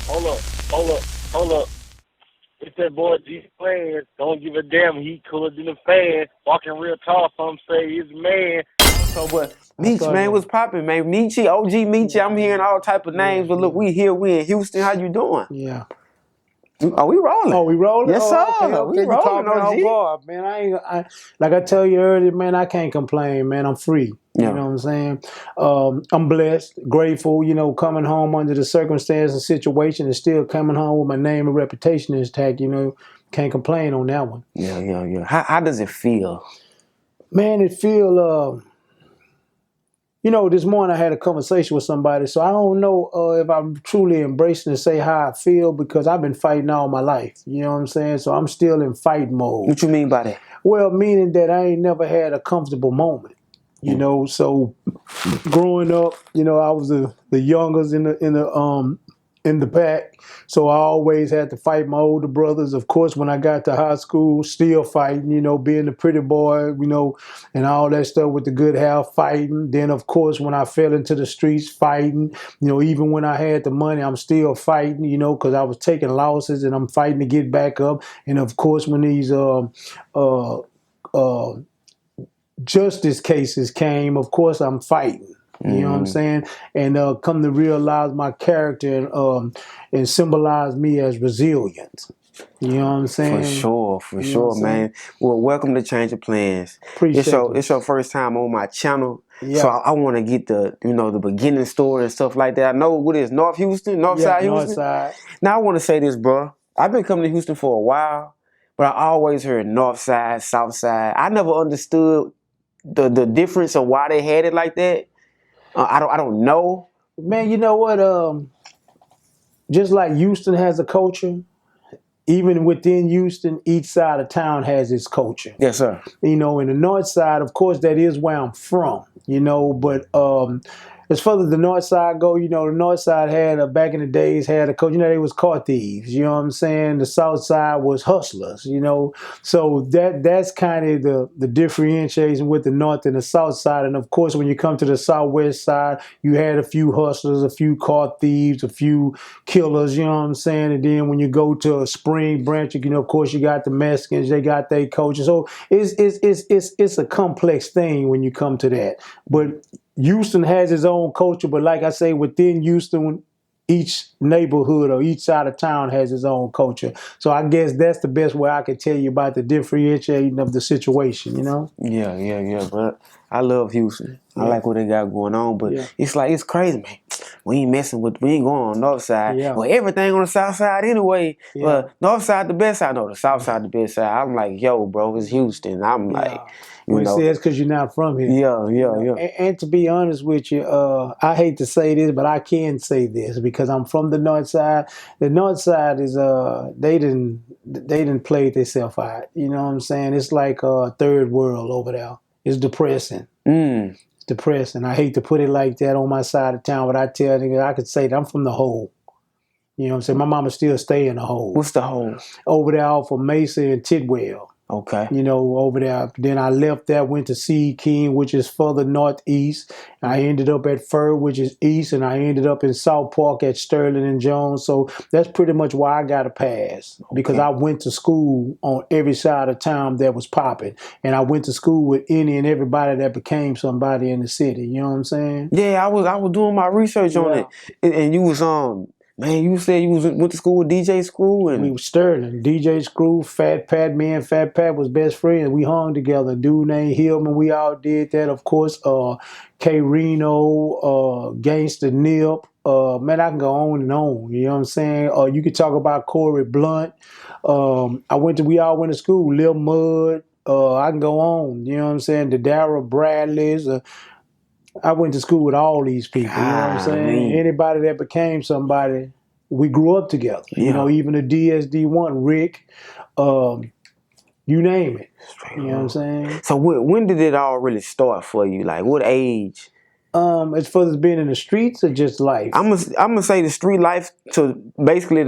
Hold up, hold up, hold up. It's that boy G Planz. Don't give a damn. He cooler than a fan. Walking real tall. Some say he's a man. So, but I Meech, saw man, that. what's popping, man? Meechie, OG Meechie. I'm hearing all type of Yeah, names, but look, yeah, we here, we in Houston. How you doing? yeah. Are we rolling? Oh, we rolling? Yes, Oh, okay, sir. We okay. You caught rolling, me off OG. guard, man. Like I tell you earlier, man. I can't complain, man. I'm free. You Yeah. know what I'm saying? I'm blessed, grateful. You know, coming home under the circumstance and situation, and still coming home with my name and reputation intact. You know, can't complain on that one. Yeah. How does it feel? Man, it feel. You know, this morning I had a conversation with somebody, so I don't know if I'm truly embracing to say how I feel because I've been fighting all my life. You know what I'm saying? So I'm still in fight mode. What you mean by that? Well, meaning that I ain't never had a comfortable moment. You know, so growing up, you know, I was the youngest in the pack. So I always had to fight my older brothers. Of course, when I got to high school, still fighting, you know, being the pretty boy, you know, and all that stuff with the good hair, fighting. Then, of course, when I fell into the streets, fighting. You know, even when I had the money, I'm still fighting, you know, because I was taking losses and I'm fighting to get back up. And, of course, when these uh, uh, justice cases came, of course, I'm fighting. You know what I'm saying? And come to realize my character and symbolize me as resilient. You know what I'm saying? For You know what I'm sure, saying? man. Well, welcome to Change of Plans. Appreciate you. It's your first time on my channel. So Yeah. I want to get the beginning story and stuff like that. I know what is North Houston, Yeah, Northside Houston. Northside. Now I want to say this, bro. I've been coming to Houston for a while, but I always heard Northside, Southside. I never understood the difference of why they had it like that. I don't know. Man, you know what? Just like Houston has a culture, even within Houston, each side of town has its culture. Yes, sir. You know, in the north side, of course, that is where I'm from, you know, but as far as the north side go, you know, the north side had back in the days had a coach, you know, they was car thieves, you know what I'm saying? The south side was hustlers, you know. So that's kind of the differentiation with the north and the south side. And of course, when you come to the southwest side, you had a few hustlers, a few car thieves, a few killers, you know what I'm saying? And then when you go to a Spring Branch, you know, of course, you got the Mexicans, they got their coaches. So it's a complex thing when you come to that. But Houston has its own culture, but like I say, within Houston, each neighborhood or each side of town has its own culture. So I guess that's the best way I can tell you about the differentiating of the situation, you know? Yeah. But I love Houston. I Yeah. like what they got going on, but Yeah. it's like it's crazy, man. We ain't going on the north side. Yeah. Well, everything on the south side anyway. Yeah. Well, north side the best side. No, the south side the best side. I'm like, yo, bro, it's Houston. I'm like, Yeah. you Well, see, know, that's because you're not from here. yeah, You yeah, know, yeah. and to be honest with you, I hate to say this, but I can say this because I'm from the north side. The north side is they didn't play themselves out. You know what I'm saying? It's like third world over there. It's depressing. Mm. It's depressing. I hate to put it like that on my side of town, but I tell you, I could say that I'm from the hole. You know what I'm saying? My mama still stay in the hole. What's the whole? Over there off of Mesa and Tidwell. Okay. You know, over there. Then I left that, went to Sea King, which is further northeast. I ended up at Fur, which is east, and I ended up in South Park at Sterling and Jones. So that's pretty much why I got a pass because I went to school on every side of town that was popping, and I went to school with any and everybody that became somebody in the city. You know what I'm saying? Yeah, I was doing my research on Yeah. it, and you was man, you said you went to school with DJ Screw We and was Sterling, DJ Screw, Fat Pat. Me and Fat Pat was best friends. We hung together. A dude named Hillman. We all did that. Of course, K Reno, Gangsta Nip. Man, I can go on and on. You know what I'm saying? You could talk about Corey Blunt. We all went to school. Lil Mud. I can go on. You know what I'm saying? The Darrell Bradleys. I went to school with all these people. You know what I'm saying? golly, Anybody that became somebody, we grew up together. You know, yeah, even the DSD1, Rick, um, you name it. straight You know what I'm up. saying? So when did it all really start for you? Like what age? As far as being in the streets or just life. I'm gonna say the street life to basically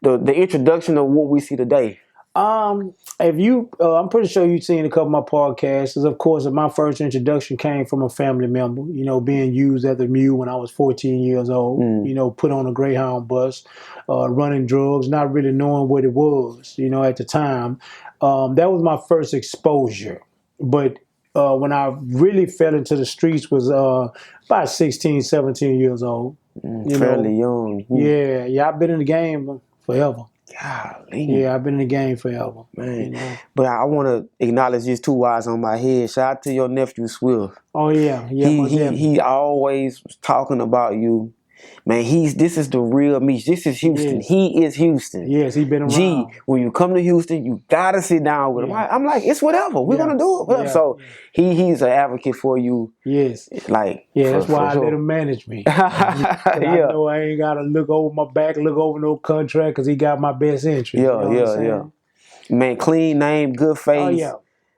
the introduction of what we see today. If you, I'm pretty sure you've seen a couple of my podcasts. Of course, my first introduction came from a family member. Being used as a mule when I was 14 years old. Put on a Greyhound bus, running drugs, not really knowing what it was. At the time, that was my first exposure. But when I really fell into the streets was about 16, 17 years old. Fairly young. Yeah, I've been in the game forever. Golly. Yeah, I've been in the game forever. Man. But I want to acknowledge these two eyes on my head. Shout out to your nephew Swift. Oh yeah, He always was talking about you. Man, this is the real Meech. This is Houston. Yes. He is Houston. Yes, he been around. When you come to Houston, you gotta sit down with him. I'm like, it's whatever. We're gonna do it. So he's an advocate for you. Yes. Like that's why I let him manage me. I know I ain't gotta look over my back, look over no contract, because he got my best interest. Yeah. Man, clean name, good face. Oh yeah.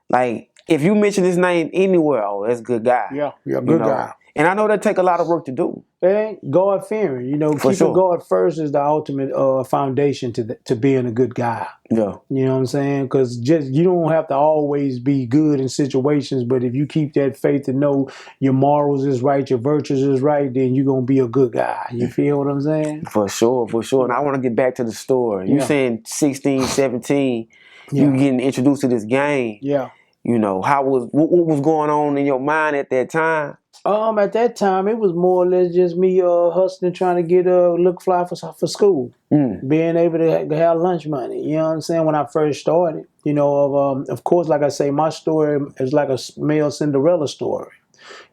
Like if you mention his name anywhere, that's a good guy. Yeah, good guy. And I know that take a lot of work to do. God fearing, keeping God first is the ultimate foundation to being a good guy. Yeah, you know what I'm saying? Because you don't have to always be good in situations, but if you keep that faith to know your morals is right, your virtues is right, then you're gonna be a good guy. You feel what I'm saying? For sure. And I want to get back to the story. You saying 16, 17, you getting introduced to this game. Yeah. What was going on in your mind at that time? At that time, it was more or less just me hustling, trying to get look fly for school, being able to have lunch money. You know what I'm saying? When I first started, of course, like I say, my story is like a male Cinderella story.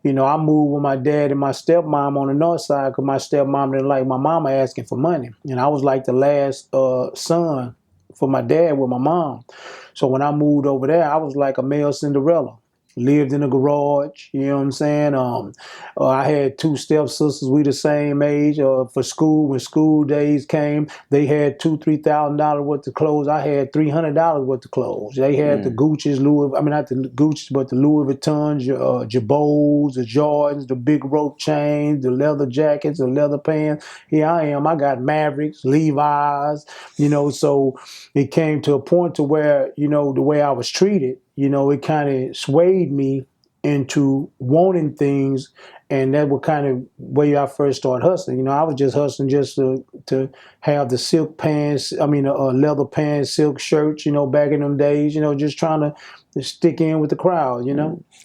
I moved with my dad and my stepmom on the north side because my stepmom didn't like my mama asking for money, and I was like the last son for my dad with my mom. So when I moved over there, I was like a male Cinderella. Lived in a garage, you know what I'm saying? I had two stepsisters, we the same age. For school, when school days came, they had $2,000-$3,000 worth of clothes. I had $300 worth of clothes. They had the Gucci's, not the Gucci's, but the Louis Vuittons, Jabots, the Jordans, the big rope chains, the leather jackets, the leather pants. Here I am. I got Mavericks, Levi's, so it came to a point to where, the way I was treated, it kind of swayed me into wanting things, and that was kind of where I first started hustling. I was just hustling just to have the silk pants, leather pants, silk shirts, back in them days, just trying to stick in with the crowd,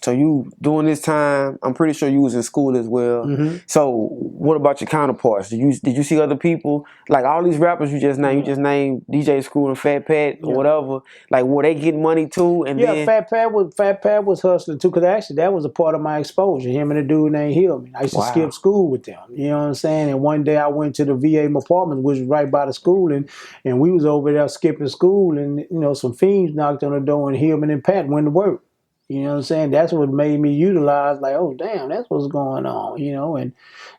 So you, during this time, I'm pretty sure you was in school as well. So what about your counterparts? Did you see other people? Like all these rappers you just named, DJ Screw and Fat Pat or whatever, like were they getting money too? And then Fat Pat was hustling too, because actually that was a part of my exposure. Him and a dude named Hillman. I used to skip school with them. You know what I'm saying? And one day I went to the VA apartment, which was right by the school, and we was over there skipping school, and some fiends knocked on the door, and Hillman and Pat went to work. You know what I'm saying? That's what made me utilize, like, oh damn, that's what's going on, and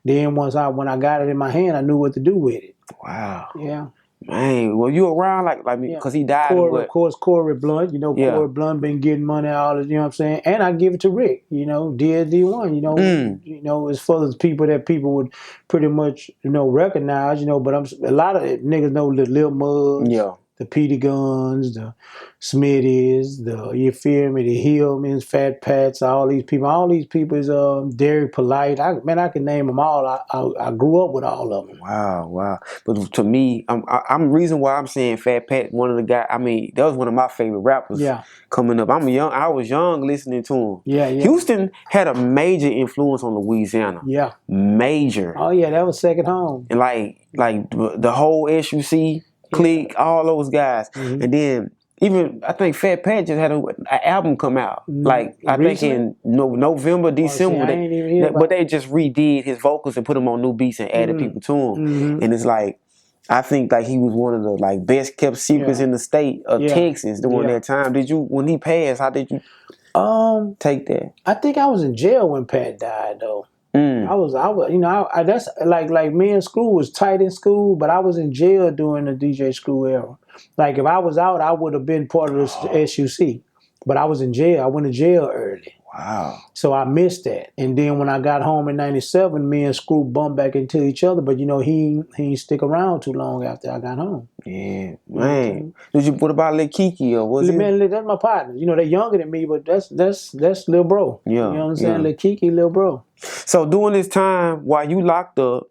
then when I got it in my hand, I knew what to do with it. Wow. Yeah. Man, well, you around like me because he died. Of course, Corey Blunt. Corey Blunt been getting money all this. You know what I'm saying? And I give it to Rick. DSD1. As far as people that people would pretty much recognize. But a lot of niggas know the Lil Mugs, the Petey Guns, the Smitties, you feel me, the Hillmans, Fat Pats, all these people is very polite. I can name them all. I grew up with all of them. Wow. But to me, I'm reason why I'm saying Fat Pat, one of the guys. I mean, that was one of my favorite rappers. Coming up, I was young listening to him. Yeah. Houston had a major influence on Louisiana. Yeah. Major. Oh yeah, that was second home. And like the whole S.U.C. clique, all those guys, and then. Even I think Fat Pat just had an album come out. Like I think in November, December. But they just redid his vocals and put him on new beats and added people to him. And it's like I think like he was one of the like best kept secrets in the state of Texas during that time. When he passed, how did you take that? I think I was in jail when Pat died though. I was, that's like me and Screw was tight in school, but I was in jail during the DJ Screw era. Like if I was out, I would have been part of the S.U.C. But I was in jail. I went to jail early. Wow. So I missed that. And then when I got home in '97, me and Screw bumped back into each other. But he ain't stick around too long after I got home. Yeah, man. What about Lil Kiki or was it? Man, that's my partner. They younger than me, but that's Lil Bro. Yeah, you know what I'm saying? yeah. Lil Kiki, Lil Bro. So during this time while you locked up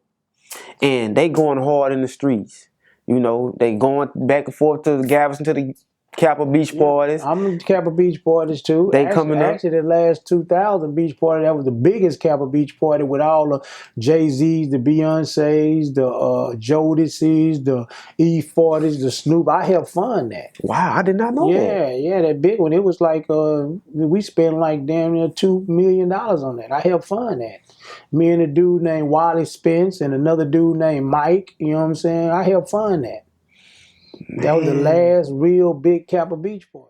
and they going hard in the streets, they going back and forth to the Galveston to the Kappa Beach parties. I'm in Kappa Beach parties too. They coming up. Actually, the last 2000 beach party, that was the biggest Kappa Beach party with all the Jay-Z's, the Beyonce's, the Jodeci's, the E40's, the Snoop. I had fun that. Wow, I did not know that. Yeah, that big one. It was like we spent like damn near $2 million on that. I had fun that. Me and a dude named Wally Spence and another dude named Mike. You know what I'm saying? I had fun that. That was the last real big Kappa Beach party.